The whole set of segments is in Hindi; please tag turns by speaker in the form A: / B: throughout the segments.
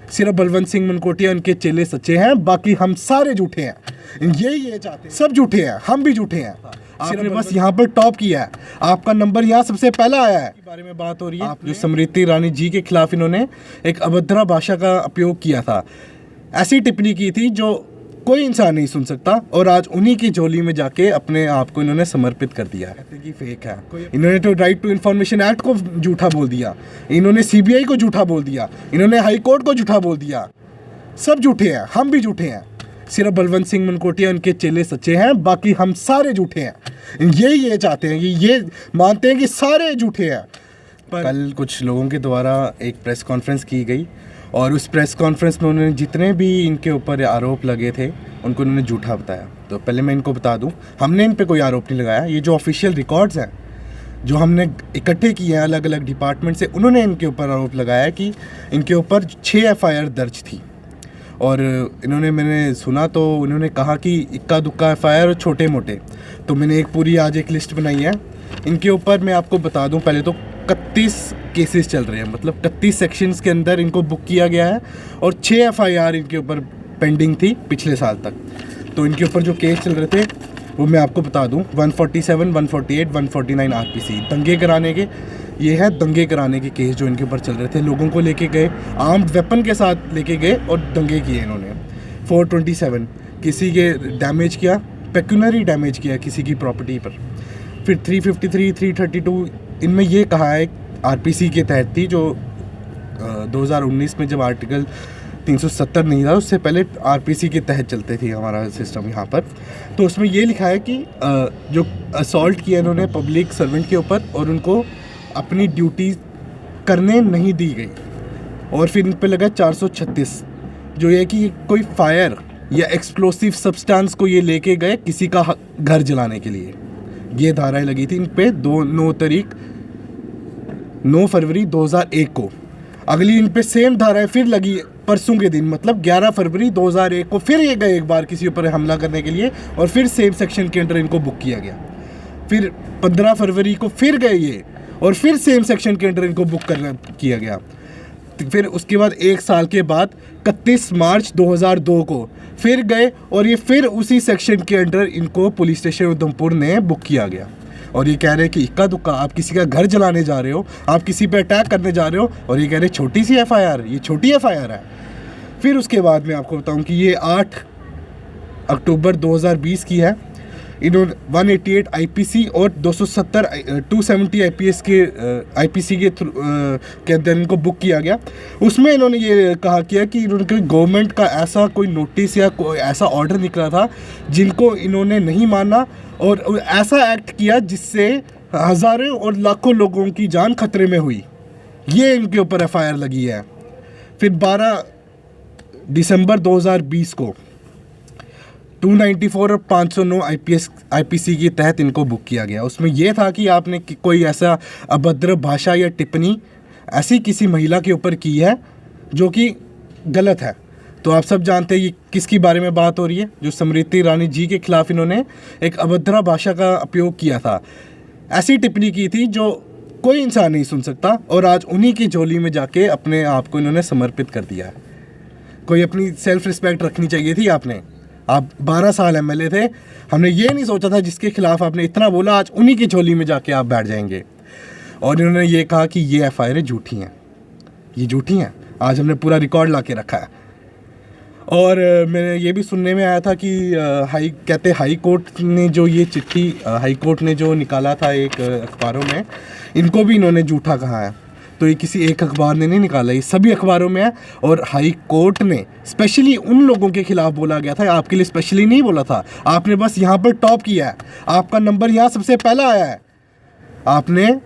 A: सिर्फ बलवंत सिंह मनकोटिया उनके चेले सच्चे हैं, बाकी हम सारे झूठे हैं। ये चाहते हैं, सब झूठे हैं, हम भी झूठे हैं। आपने बस यहाँ पर टॉप किया है, आपका नंबर यहाँ सबसे पहला आया है। बारे में बात हो रही है जो स्मृति ईरानी जी के खिलाफ इन्होंने एक अभद्र भाषा का उपयोग किया था, ऐसी टिप्पणी की थी जो कोई इंसान नहीं सुन सकता, और आज उन्हीं की झोली में जाके अपने आप को इन्होंने समर्पित कर दिया है कि फेक है। इन्होंने तो राइट टू इन्फॉर्मेशन एक्ट को झूठा बोल दिया, इन्होंने सीबीआई को झूठा बोल दिया, इन्होंने हाई कोर्ट को झूठा बोल दिया। सब झूठे हैं, हम भी झूठे हैं। सिर्फ बलवंत सिंह मनकोटिया उनके चेले सच्चे हैं, बाकी हम सारे झूठे हैं। ये चाहते हैं, ये मानते हैं कि सारे झूठे हैं। कल कुछ लोगों के द्वारा एक प्रेस कॉन्फ्रेंस की गई, और उस प्रेस कॉन्फ्रेंस में उन्होंने जितने भी इनके ऊपर आरोप लगे थे उनको उन्होंने झूठा बताया। तो पहले मैं इनको बता दूं, हमने इन पे कोई आरोप नहीं लगाया। ये जो ऑफिशियल रिकॉर्ड्स हैं जो हमने इकट्ठे किए हैं अलग अलग डिपार्टमेंट से, उन्होंने इनके ऊपर आरोप लगाया कि इनके ऊपर 6 एफआईआर दर्ज थी। और मैंने सुना तो उन्होंने कहा कि इक्का दुक्का एफआईआर और छोटे मोटे, तो मैंने एक पूरी आज एक लिस्ट बनाई है इनके ऊपर। मैं आपको बता दूं, पहले तो 31 केसेस चल रहे हैं, मतलब 31 सेक्शंस के अंदर इनको बुक किया गया है, और 6 एफआईआर इनके ऊपर पेंडिंग थी पिछले साल तक। तो इनके ऊपर जो केस चल रहे थे वो मैं आपको बता दूं, 147, 148, 149 आरपीसी दंगे कराने के, ये है दंगे कराने के केस जो इनके ऊपर चल रहे थे। लोगों को लेके गए, आर्म्ड वेपन के साथ लेके गए और दंगे किए इन्होंने। 427 किसी के डैमेज किया, पेक्यूनरी डैमेज किया किसी की प्रॉपर्टी पर। फिर 353, 332 इनमें ये कहा है आरपीसी के तहत थी, जो 2019 में जब आर्टिकल 370 नहीं था उससे पहले आरपीसी के तहत चलते थी हमारा सिस्टम यहाँ पर। तो उसमें ये लिखा है कि जो असॉल्ट किया इन्होंने पब्लिक सर्वेंट के ऊपर और उनको अपनी ड्यूटी करने नहीं दी गई। और फिर इन पर लगा 436, जो ये कि कोई फायर या एक्सप्लोसिव सब्सटेंस को ये लेके गए किसी का घर जलाने के लिए, ये धाराएं लगी थी इन पे 9 फरवरी 2001 को। अगली इन पे सेम धाराएं फिर लगी परसों के दिन, मतलब 11 फरवरी 2001 को फिर ये गए एक बार किसी ऊपर हमला करने के लिए, और फिर सेम सेक्शन के अंडर इनको बुक किया गया। फिर 15 फरवरी को फिर गए ये, और फिर सेम सेक्शन के अंडर इनको बुक किया गया। फिर उसके बाद 1 साल के बाद 31 मार्च 2002 को फिर गए, और ये फिर उसी सेक्शन के अंडर इनको पुलिस स्टेशन उधमपुर ने बुक किया गया। और ये कह रहे हैं कि इक्का दुक्का आप किसी का घर जलाने जा रहे हो, आप किसी पे अटैक करने जा रहे हो, और ये कह रहे छोटी सी एफआईआर, ये छोटी एफआईआर है। फिर उसके बाद मैं आपको बताऊं कि ये 8 अक्टूबर 2020 की है। इन्होंने 188 आईपीसी और 270 आईपीएस के आईपीसी के अंदर इनको बुक किया गया। उसमें इन्होंने ये कहा किया कि इन्होंने गवर्नमेंट का ऐसा कोई नोटिस या कोई ऐसा ऑर्डर निकला था जिनको इन्होंने नहीं माना, और ऐसा एक्ट किया जिससे हज़ारों और लाखों लोगों की जान खतरे में हुई। ये इनके ऊपर एफआईआर लगी है। फिर 12 दिसंबर 2020 को 294 और 509 आईपीसी के तहत इनको बुक किया गया। उसमें यह था कि आपने कोई ऐसा अभद्र भाषा या टिप्पणी ऐसी किसी महिला के ऊपर की है जो कि गलत है। तो आप सब जानते हैं ये किसकी बारे में बात हो रही है, जो स्मृति ईरानी जी के खिलाफ इन्होंने एक अभद्र भाषा का उपयोग किया था, ऐसी टिप्पणी की थी जो कोई इंसान नहीं सुन सकता, और आज उन्हीं की झोली में जाके अपने आप को इन्होंने समर्पित कर दिया है। कोई अपनी सेल्फ रिस्पेक्ट रखनी चाहिए थी आपने। आप 12 साल एमएलए थे, हमने ये नहीं सोचा था जिसके खिलाफ आपने इतना बोला आज उन्हीं की झोली में जाके आप बैठ जाएंगे। और इन्होंने ये कहा कि ये एफआईआर झूठी हैं, ये झूठी हैं। आज हमने पूरा रिकॉर्ड ला के रखा है। और मैंने ये भी सुनने में आया था कि हाई कोर्ट ने जो ये चिट्ठी हाई कोर्ट ने जो निकाला था एक अखबारों में, इनको भी इन्होंने झूठा कहा है। तो ये किसी एक अखबार ने नहीं निकाला, ये सभी अखबारों में है। और हाई कोर्ट ने स्पेशली उन लोगों के खिलाफ बोला गया था, आपके लिए स्पेशली नहीं बोला था। आपने बस यहाँ पर टॉप किया है, आपका नंबर यहाँ सबसे पहला आया है। आपने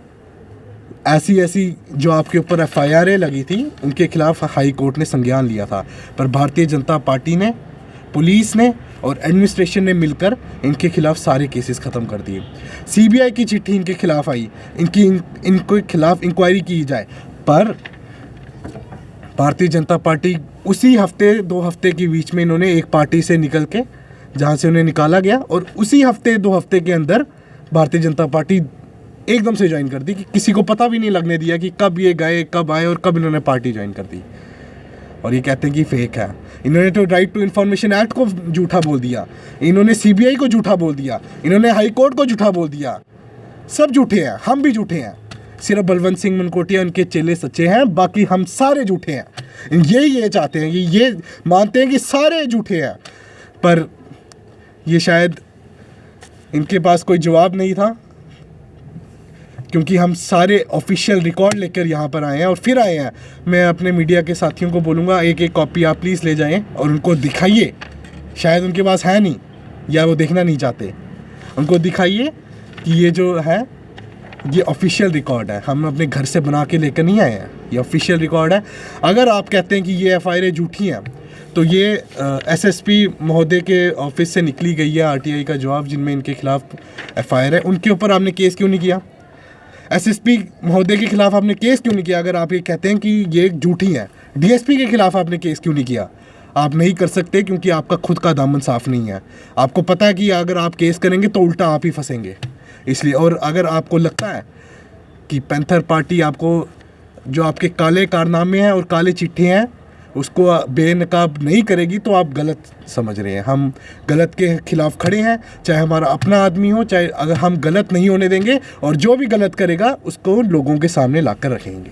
A: ऐसी जो आपके ऊपर एफआईआर लगी थी उनके खिलाफ हाई कोर्ट ने संज्ञान लिया था, पर भारतीय जनता पार्टी ने, पुलिस ने और एडमिनिस्ट्रेशन ने मिलकर इनके खिलाफ सारे केसेस ख़त्म कर दिए। सीबीआई की चिट्ठी इनके खिलाफ आई, इनके खिलाफ इंक्वायरी की जाए, पर भारतीय जनता पार्टी उसी हफ्ते 2 हफ्ते के बीच में इन्होंने एक पार्टी से निकल के जहाँ से उन्हें निकाला गया, और उसी हफ्ते 2 हफ्ते के अंदर भारतीय जनता पार्टी एकदम से ज्वाइन कर दी कि किसी को पता भी नहीं लगने दिया कि कब ये गए, कब आए और कब इन्होंने पार्टी ज्वाइन कर दी। और ये कहते हैं कि फेक है। इन्होंने तो राइट टू इन्फॉर्मेशन एक्ट को झूठा बोल दिया, इन्होंने सीबीआई को झूठा बोल दिया, इन्होंने हाई कोर्ट को झूठा बोल दिया। सब झूठे हैं, हम भी झूठे हैं। सिर्फ बलवंत सिंह मनकोटिया उनके चेले सच्चे हैं, बाकी हम सारे झूठे हैं। ये चाहते हैं कि ये मानते हैं कि सारे झूठे हैं, पर ये शायद इनके पास कोई जवाब नहीं था, क्योंकि हम सारे ऑफिशियल रिकॉर्ड लेकर यहाँ पर आए हैं और फिर आए हैं। मैं अपने मीडिया के साथियों को बोलूँगा, एक एक कॉपी आप प्लीज़ ले जाएं और उनको दिखाइए। शायद उनके पास है नहीं या वो देखना नहीं चाहते। उनको दिखाइए कि ये जो है ये ऑफिशियल रिकॉर्ड है, हम अपने घर से बना के लेकर नहीं आए हैं, ये ऑफिशियल रिकॉर्ड है। अगर आप कहते हैं कि ये एफआईआर झूठी हैं, तो ये एसएसपी महोदय के ऑफिस से निकली गई है आरटीआई का जवाब, जिनमें इनके खिलाफ एफआईआर है, उनके ऊपर आपने केस क्यों नहीं किया? एसएसपी महोदय के खिलाफ आपने केस क्यों नहीं किया? अगर आप ये कहते हैं कि ये झूठी है, डीएसपी के खिलाफ आपने केस क्यों नहीं किया? आप नहीं कर सकते, क्योंकि आपका खुद का दामन साफ नहीं है। आपको पता है कि अगर आप केस करेंगे तो उल्टा आप ही फंसेंगे, इसलिए। और अगर आपको लगता है कि पैंथर पार्टी आपको जो आपके काले कारनामे हैं और काले चिट्ठे हैं उसको बेनकाब नहीं करेगी, तो आप गलत समझ रहे हैं। हम गलत के खिलाफ खड़े हैं, चाहे हमारा अपना आदमी हो, चाहे, अगर हम गलत नहीं होने देंगे और जो भी गलत करेगा उसको लोगों के सामने लाकर रखेंगे।